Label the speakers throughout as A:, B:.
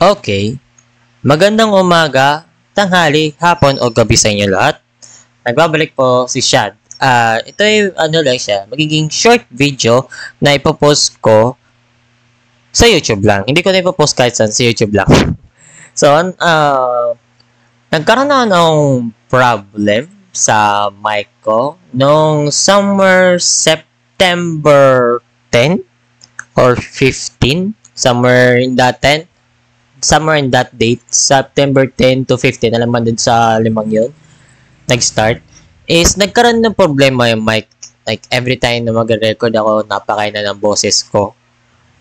A: Okay, magandang umaga, tanghali, hapon o gabi sa inyo lahat. Nagbabalik po si Shad. Ito ay lang siya, magiging short video na ipopost ko sa YouTube lang. Hindi ko na ipopost kahit saan, sa YouTube lang. So, nagkaroon na ng problem sa mic ko noong summer September 10 or 15, somewhere in that date, September 10 to 15, alam mo din sa limang yun, nag-start, is nagkaroon ng problema yung mic. Like, every time na mag-record ako, napakaina ng boses ko.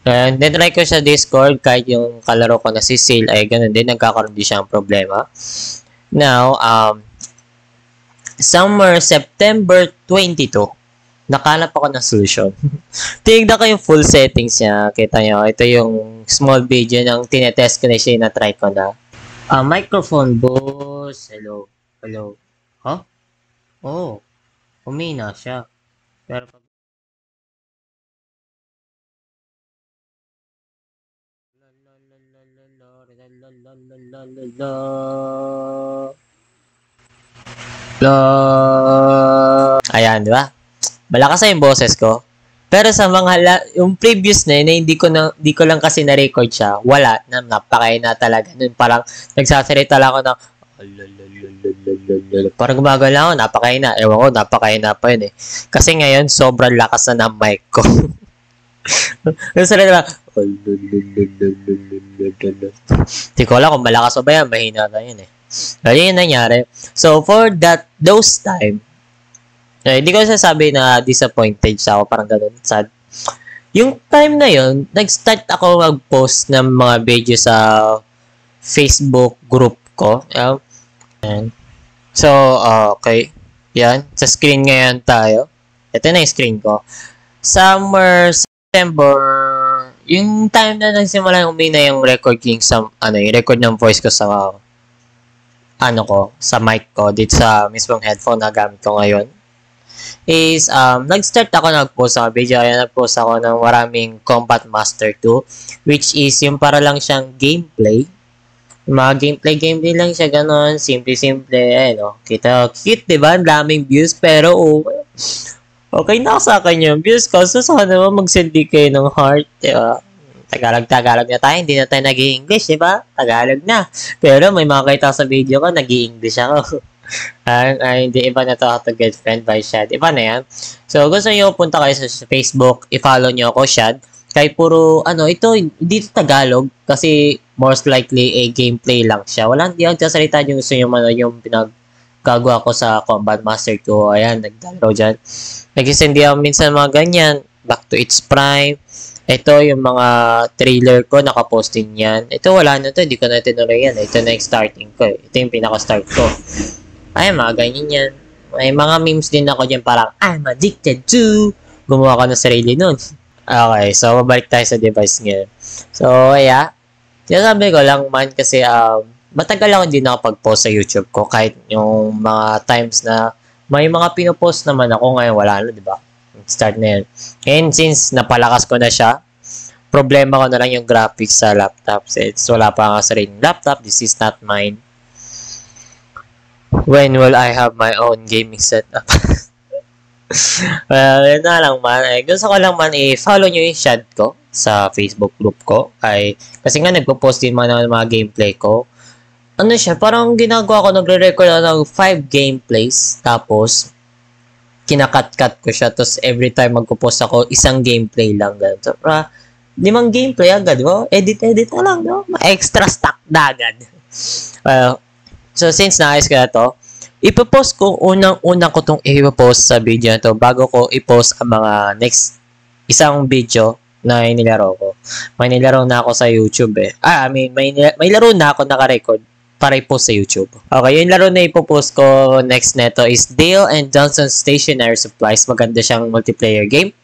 A: And then, try ko sa Discord, kahit yung kalaro ko na si Sil, ay ganun din, nagkakaroon din siya ng problema. Now, summer September 22, nakalap ako ng solution. Tingnan ko yung full settings niya. Kita nyo, ito yung small video ng tinetest ko na siya, na-try ko na. Microphone boost. Hello. Huh? Oh, humina siya. Pero ayan, di ba? Malakas na yung boses ko. Pero sa yung previous na yun, hindi ko lang kasi na-record siya. Wala na, napakaina talaga. Nun parang nagsasalita lang ako ng parang gumagala ako, napakaina. Ewan ko, napakaina pa yun eh. Kasi ngayon, sobrang lakas na ng mic ko. Nagsasalita lang, hindi ko alam kung malakas o ba yan, mahina na yun eh. Ayun yung nangyari. So, for those time, hindi ko sasabi na disappointed siya ako, parang ganun, sad. Yung time na yun, nag-start ako mag-post ng mga video sa Facebook group ko. Yan. So, okay. Yan. Sa screen ngayon tayo. Ito na yung screen ko. Summer, September, yung time na nagsimula yung umina yung recording sa, yung record ng voice ko sa, sa mic ko, dito sa mismong headphone na gamit ko ngayon, is, nag-start ako nag-post sa video. Ayan, nag-post ako ng maraming Combat Master 2, which is yung para lang siyang gameplay. Mga gameplay lang siya, ganon, simple, kita, cute, diba? Daming views, pero, okay na sa akin yung views ko. So, sana naman mag-sindi kayo ng heart, diba? Tagalog na tayo, hindi na tayo nag-i-English, diba? Tagalog na. Pero may mga kita sa video ko, nag-i-English ako. Hindi, iba na to, How to Get Friend by Shad. Iba na yan. So, gusto nyo, punta kayo sa Facebook, i-follow nyo ako, Shad. Kahit puro, ito, hindi ito Tagalog, kasi most likely, gameplay lang siya. Hindi ang sasalita nyo, gusto nyo yung pinag-gagawa ko sa Combat Master 2. Ayan, nagdalo dyan. Nag-send ako minsan mga ganyan, back to its prime. Ito, yung mga trailer ko, nakapost din yan. Ito, wala na to, hindi ko na tinuloy yan. Ito na yung starting ko. Ito yung pinaka-start ko. Ay, mga ganyan yan. May mga memes din ako dyan, parang, I'm addicted to. Gumawa ko ng sarili nun. Okay, so, babalik tayo sa device ngayon. So, yeah. Sinasabi ko lang man kasi, matagal ako hindi nakapag-post sa YouTube ko. Kahit yung mga times na may mga pinopost naman ako, ngayon wala na, diba? Start na yun. And since napalakas ko na siya, problema ko na lang yung graphics sa laptop. Since wala pa nga sariling laptop, this is not mine. When will I have my own gaming setup? Well, yun na lang man. Gusto ko lang man i-follow nyo yung Shad ko sa Facebook group ko. Kasi nga nagpo-post din man ng mga gameplay ko. Parang ginagawa ko, nagre-record ng 5 gameplays. Tapos, kinakat-cut ko siya. Tapos, every time magpo-post ako, isang gameplay lang. Ganun. So, 5 gameplay agad. Edit na lang. No? Extra stock na agad. So, since naayos ko na to, ipopost ko, unang-una ko itong ipopost sa video na to bago ko ipost ang mga next isang video na inilaro ko. May nilaro na ako sa YouTube eh. May laro na ako naka-record para i-post sa YouTube. Okay, yung laro na ipopost ko next neto is Dale and Johnson Stationery Supplies. Maganda siyang multiplayer game.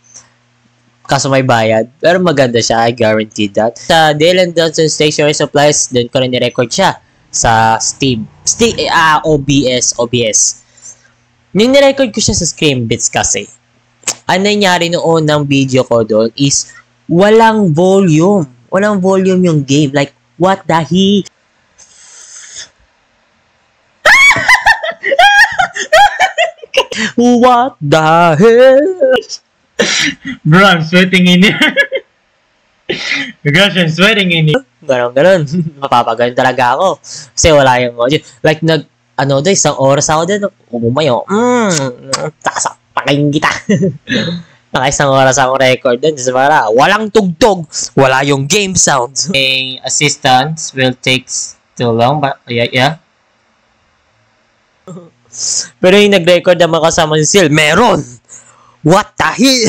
A: Kaso may bayad. Pero maganda siya, I guarantee that. Sa Dale and Johnson Stationery Supplies, doon ko rin ni-record siya sa Steam. OBS. Nung ni-record ko siya sa Screambits kasi, ang nangyari noon ng video ko doon is walang volume. Walang volume yung game. Like, What the he? What the hell?
B: Bro, I'm sweating in here. Gosh, I'm sweating in here.
A: Ganon. Mapapagaling talaga ako. Kasi wala yung audio. Like, isang oras ako din. Umumayo. Pakain kita. Naka-isang oras akong record din. Para walang tugtog. Wala yung game sounds.
B: A assistance will take too long, but yeah.
A: Pero yung nag-record naman kasama si Sil, meron! What the hell?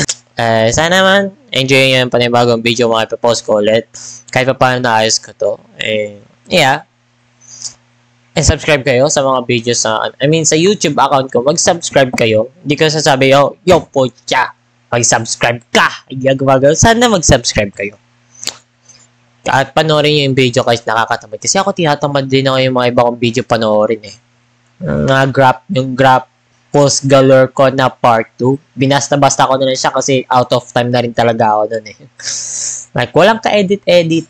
A: Sana naman, enjoy nyo yung panibagong video mga ipapost ko ulit. Kahit pa paano naayos ko to. Yeah. And subscribe kayo sa mga videos sa YouTube account ko. Mag-subscribe kayo. Hindi ko sasabi, yo, pocha, mag-subscribe ka. Sana mag-subscribe kayo. At panoorin nyo yung video kahit nakakatamad. Kasi ako tinatamad din ako yung mga iba kong video panoorin eh. Yung graph post galore ko na part 2. Binasta-basta ko na lang siya kasi out of time na rin talaga ako dun eh. Like, walang ka-edit-edit.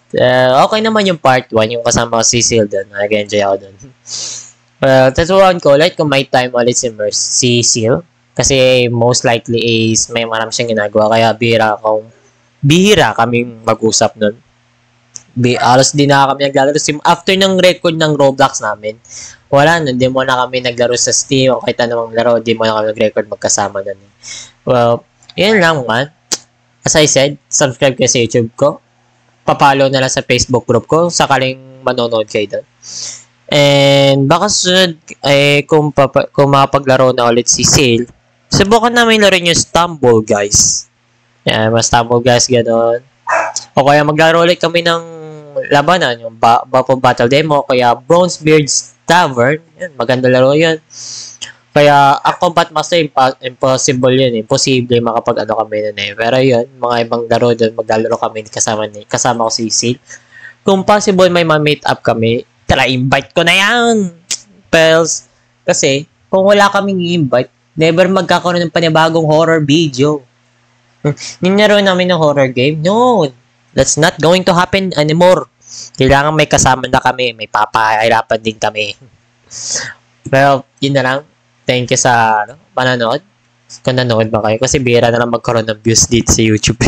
A: Okay naman yung part 1, yung kasama ko si Sil dun. Nag-enjoy ako dun. Tatuan ko, like, kung may time ulit si Sil. Kasi most likely is may marami siyang ginagawa. Kaya bihira kaming mag-usap nun. Alos din na kami naglalaro. After ng record ng Roblox namin, wala na, hindi mo na kami naglaro sa Steam o kahit anong laro, hindi mo na kami nag-record magkasama na. Well, yun lang man. As I said, subscribe kayo sa YouTube ko. Papalo na lang sa Facebook group ko, sakaling manonood kayo doon. And baka sunod, kung makapaglaro na ulit si Sil, subukan namin laro yung Stumble Guys. Yeah, mas Stumble Guys, gano'n. O kaya maglaro ulit kami ng labanan, yung Bappo Battle Demo, kaya Bronzebeard's Tavern, yan, maganda laro yun. Kaya, ang Combat Master, impossible yun eh. Imposible makapag-ano kami nun eh. Pero yun, mga ibang laro doon, maglalaro kami kasama ko si Sil. Kung possible, may ma-meet up kami, tara, invite ko na yan! Pels, kasi, kung wala kaming invite, never magkakaroon ng panibagong horror video. Ninaro namin ng horror game? No! That's not going to happen anymore. Kailangan may kasama na kami. May papahirapan din kami. Pero, yun na lang. Thank you sa pananood. Kung nanood ba kayo. Kasi bihira na lang magkaroon ng views dito sa YouTube.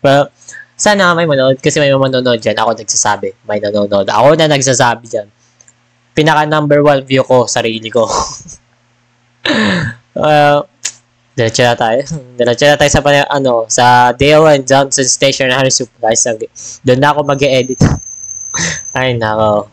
A: Well, sana may manood. Kasi may manonood dyan. Ako nagsasabi. May nanonood. Ako na nagsasabi dyan. Pinaka number 1 view ko. Sarili ko. Diretso na tayo. Sa Day1 Johnson Stationery Supplies. Doon na ako mag-e-edit. Ay, nako.